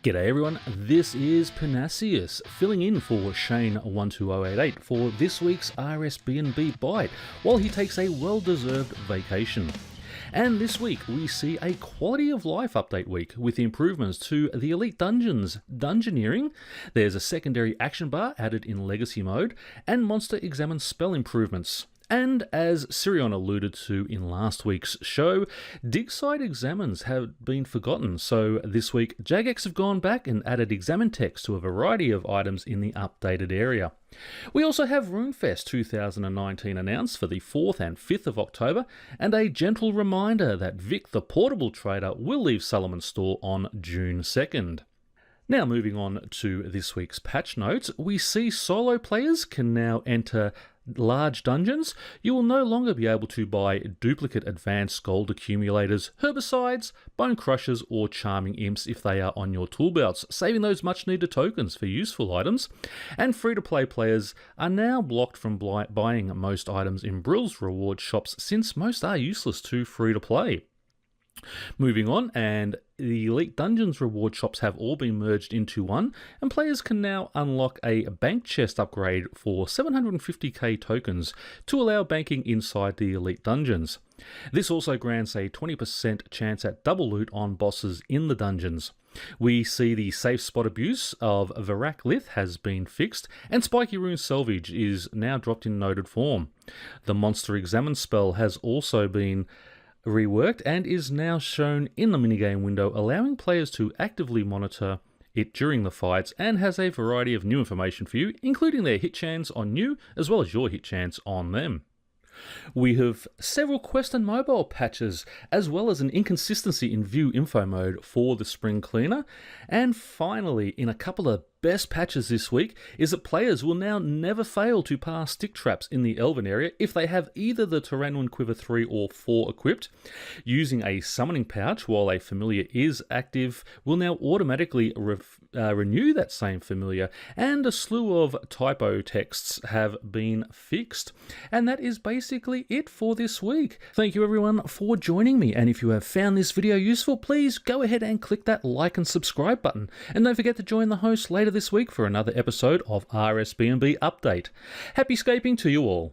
G'day everyone, this is Pyrnassius, filling in for Shane12088 for this week's RSBANDB Byte, while he takes a well-deserved vacation. And this week we see a quality of life update week with improvements to the Elite Dungeons Dungeoneering. There's a secondary action bar added in legacy mode, and Monster Examine spell improvements. And as Sirion alluded to in last week's show, dig site examines have been forgotten, so this week Jagex have gone back and added examine text to a variety of items in the updated area. We also have RuneFest 2019 announced for the 4th and 5th of October, and a gentle reminder that Vic the Portable Trader will leave Solomon's Store on June 2nd. Now moving on to this week's patch notes, we see solo players can now enter large dungeons. You will no longer be able to buy duplicate advanced gold accumulators, herbicides, bone crushers or charming imps if they are on your tool belts, saving those much needed tokens for useful items. And free-to-play players are now blocked from buying most items in Brill's reward shops, since most are useless to free-to-play. Moving on, and the Elite Dungeons reward shops have all been merged into one, and players can now unlock a bank chest upgrade for 750k tokens to allow banking inside the Elite Dungeons. This also grants a 20% chance at double loot on bosses in the dungeons. We see the safe spot abuse of Varak Lith has been fixed, and Spiky Rune Selvage is now dropped in noted form. The Monster Examine spell has also been reworked and is now shown in the minigame window, allowing players to actively monitor it during the fights, and has a variety of new information for you, including their hit chance on you as well as your hit chance on them. We have several quest and mobile patches, as well as an inconsistency in view info mode for the spring cleaner. And finally, in a couple of best patches this week, is that players will now never fail to pass stick traps in the Elven area if they have either the Tyrannuan Quiver 3 or 4 equipped. Using a summoning pouch while a familiar is active will now automatically renew that same familiar, and a slew of typo texts have been fixed. And that is basically it for this week. Thank you everyone for joining me, and if you have found this video useful, please go ahead and click that like and subscribe button, and don't forget to join the host later this week for another episode of RSBANDB Update. Happy scaping to you all.